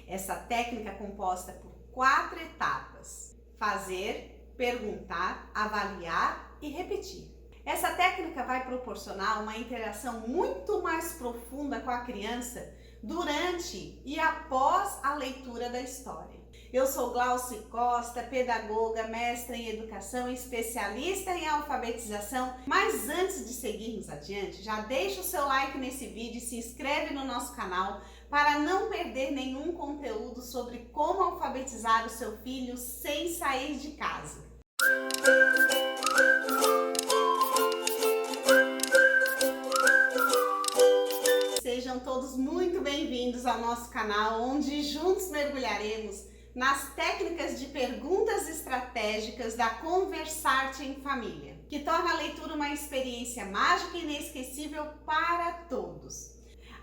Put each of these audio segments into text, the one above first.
Essa técnica é composta por 4 etapas: fazer, perguntar, avaliar e repetir. Essa técnica vai proporcionar uma interação muito mais profunda com a criança durante e após a leitura da história. Eu sou Glauci Costa, pedagoga, mestra em educação e especialista em alfabetização. Mas antes de seguirmos adiante, já deixa o seu like nesse vídeo e se inscreve no nosso canal para não perder nenhum conteúdo sobre como alfabetizar o seu filho sem sair de casa. Sejam todos muito bem-vindos ao nosso canal, onde juntos mergulharemos nas técnicas de perguntas estratégicas da Conversarte em Família, que torna a leitura uma experiência mágica e inesquecível para todos.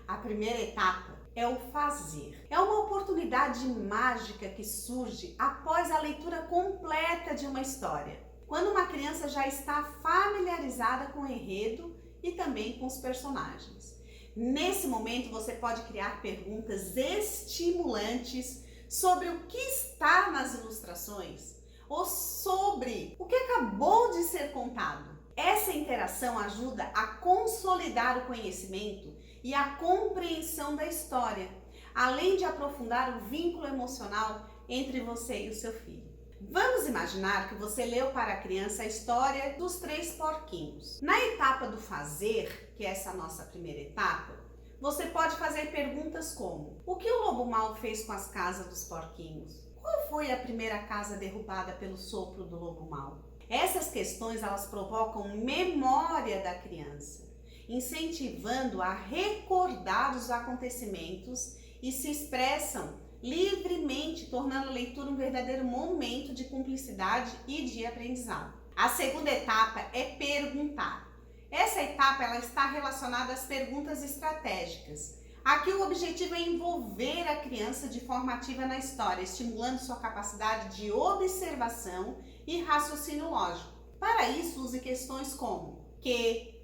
A primeira etapa é o fazer. É uma oportunidade mágica que surge após a leitura completa de uma história, quando uma criança já está familiarizada com o enredo e também com os personagens. Nesse momento, você pode criar perguntas estimulantes sobre o que está nas ilustrações ou sobre o que acabou de ser contado. Essa interação ajuda a consolidar o conhecimento e a compreensão da história, além de aprofundar o vínculo emocional entre você e o seu filho. Vamos imaginar que você leu para a criança a história dos 3 porquinhos. Na etapa do fazer, que é essa nossa primeira etapa, você pode fazer perguntas como: o que o lobo mau fez com as casas dos porquinhos? Qual foi a primeira casa derrubada pelo sopro do lobo mau? Essas questões elas provocam memória da criança, incentivando a recordar os acontecimentos e se expressam livremente, tornando a leitura um verdadeiro momento de cumplicidade e de aprendizado. A segunda etapa é perguntar. Essa etapa ela está relacionada às perguntas estratégicas. Aqui o objetivo é envolver a criança de forma ativa na história, estimulando sua capacidade de observação e raciocínio lógico. Para isso, use questões como que,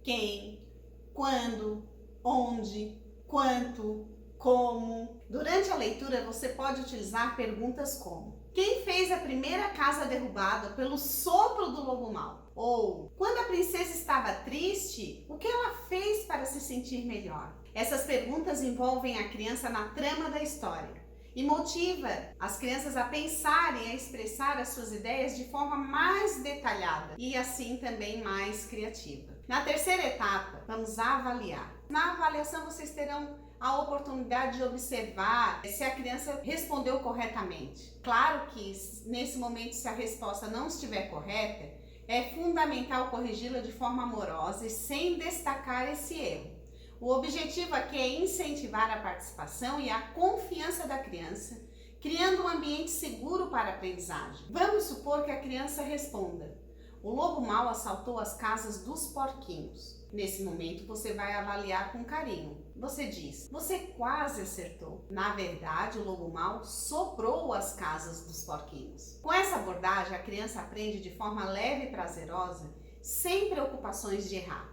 quem, quando, onde, quanto, como. Durante a leitura, você pode utilizar perguntas como: quem fez a primeira casa derrubada pelo sopro do lobo mau? Ou, quando a princesa estava triste, o que ela fez para se sentir melhor? Essas perguntas envolvem a criança na trama da história e motiva as crianças a pensarem e a expressar as suas ideias de forma mais detalhada e assim também mais criativa. Na terceira etapa, vamos avaliar. Na avaliação, vocês terão a oportunidade de observar se a criança respondeu corretamente. Claro que nesse momento, se a resposta não estiver correta, é fundamental corrigi-la de forma amorosa e sem destacar esse erro. O objetivo aqui é incentivar a participação e a confiança da criança, criando um ambiente seguro para a aprendizagem. Vamos supor que a criança responda: o lobo mau assaltou as casas dos porquinhos. Nesse momento, você vai avaliar com carinho. Você diz: você quase acertou. Na verdade, o lobo mau soprou as casas dos porquinhos. Com essa abordagem, a criança aprende de forma leve e prazerosa, sem preocupações de errar,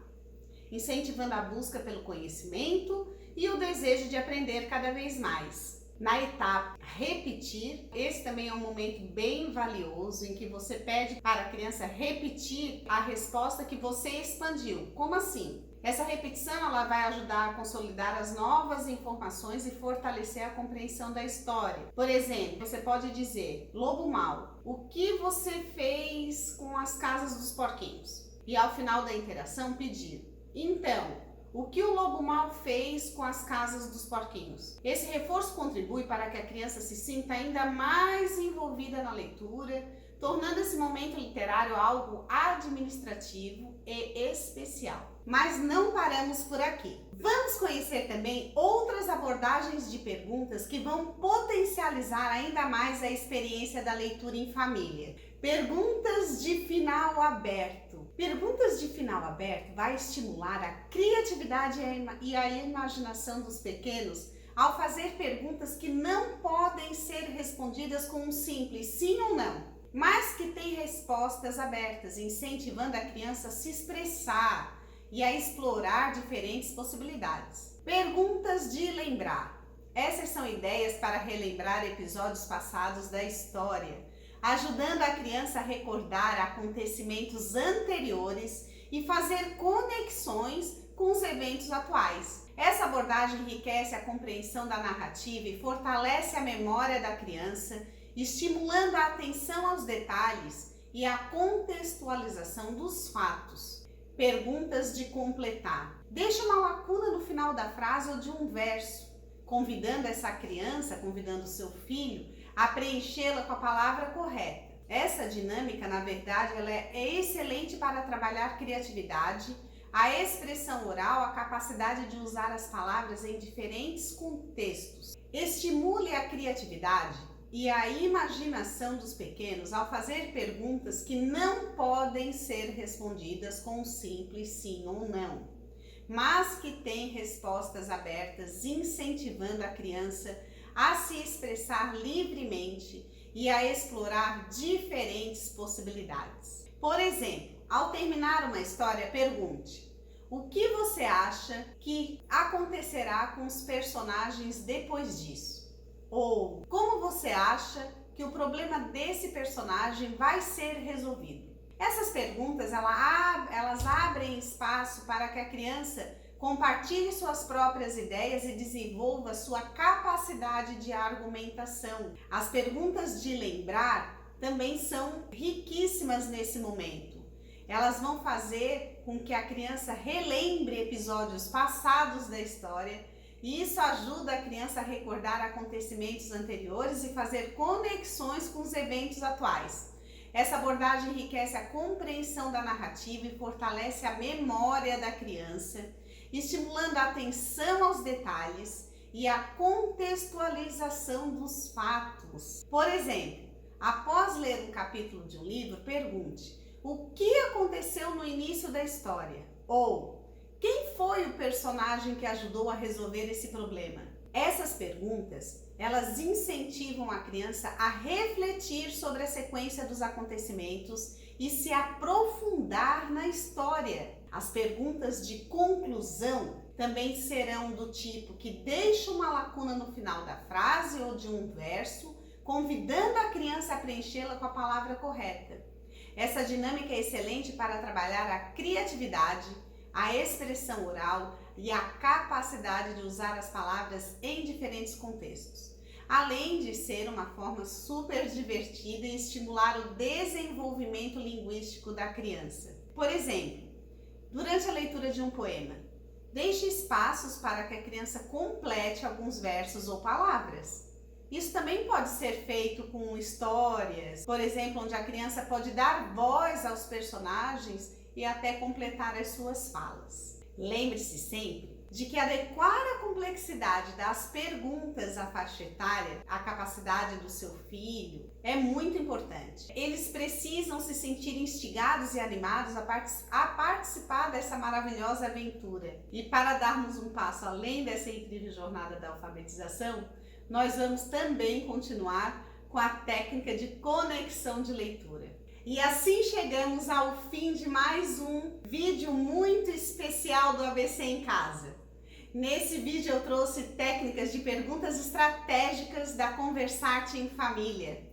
incentivando a busca pelo conhecimento e o desejo de aprender cada vez mais. Na etapa repetir, esse também é um momento bem valioso em que você pede para a criança repetir a resposta que você expandiu. Como assim? Essa repetição ela vai ajudar a consolidar as novas informações e fortalecer a compreensão da história. Por exemplo, você pode dizer: lobo mau, o que você fez com as casas dos porquinhos? E ao final da interação pedir: então, o que o lobo mau fez com as casas dos porquinhos? Esse reforço contribui para que a criança se sinta ainda mais envolvida na leitura, tornando esse momento literário algo administrativo e especial. Mas não paramos por aqui. Vamos conhecer também outras abordagens de perguntas que vão potencializar ainda mais a experiência da leitura em família. Perguntas de final aberto. Perguntas de final aberto vai estimular a criatividade e a imaginação dos pequenos ao fazer perguntas que não podem ser respondidas com um simples sim ou não, mas que têm respostas abertas, incentivando a criança a se expressar e a explorar diferentes possibilidades. Perguntas de lembrar. Essas são ideias para relembrar episódios passados da história, ajudando a criança a recordar acontecimentos anteriores e fazer conexões com os eventos atuais. Essa abordagem enriquece a compreensão da narrativa e fortalece a memória da criança, estimulando a atenção aos detalhes e a contextualização dos fatos. Perguntas de completar. Deixe uma lacuna no final da frase ou de um verso, convidando essa criança, convidando o seu filho, a preenchê-la com a palavra correta. Essa dinâmica, na verdade, ela é excelente para trabalhar criatividade, a expressão oral, a capacidade de usar as palavras em diferentes contextos. Estimule a criatividade e a imaginação dos pequenos ao fazer perguntas que não podem ser respondidas com um simples sim ou não, mas que têm respostas abertas, incentivando a criança a se expressar livremente e a explorar diferentes possibilidades. Por exemplo, ao terminar uma história, pergunte: o que você acha que acontecerá com os personagens depois disso? Ou como você acha que o problema desse personagem vai ser resolvido? Essas perguntas elas abrem espaço para que a criança compartilhe suas próprias ideias e desenvolva sua capacidade de argumentação. As perguntas de lembrar também são riquíssimas nesse momento. Elas vão fazer com que a criança relembre episódios passados da história, e isso ajuda a criança a recordar acontecimentos anteriores e fazer conexões com os eventos atuais. Essa abordagem enriquece a compreensão da narrativa e fortalece a memória da criança, estimulando a atenção aos detalhes e a contextualização dos fatos. Por exemplo, após ler um capítulo de um livro, pergunte: o que aconteceu no início da história? Ou quem foi o personagem que ajudou a resolver esse problema? Essas perguntas, elas incentivam a criança a refletir sobre a sequência dos acontecimentos e se aprofundar na história. As perguntas de conclusão também serão do tipo que deixa uma lacuna no final da frase ou de um verso, convidando a criança a preenchê-la com a palavra correta. Essa dinâmica é excelente para trabalhar a criatividade, a expressão oral e a capacidade de usar as palavras em diferentes contextos, além de ser uma forma super divertida e estimular o desenvolvimento linguístico da criança. Por exemplo, durante a leitura de um poema, deixe espaços para que a criança complete alguns versos ou palavras. Isso também pode ser feito com histórias, por exemplo, onde a criança pode dar voz aos personagens e até completar as suas falas. Lembre-se sempre de que adequar a complexidade das perguntas à faixa etária, à capacidade do seu filho, é muito importante. Eles precisam se sentir instigados e animados a participar dessa maravilhosa aventura. E para darmos um passo além dessa incrível jornada da alfabetização, nós vamos também continuar com a técnica de conexão de leitura. E assim chegamos ao fim de mais um vídeo muito especial do ABC em Casa. Nesse vídeo eu trouxe técnicas de perguntas estratégicas da Conversarte em Família.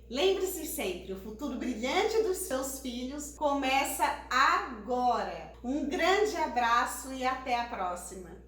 Lembre-se sempre, o futuro brilhante dos seus filhos começa agora. Um grande abraço e até a próxima!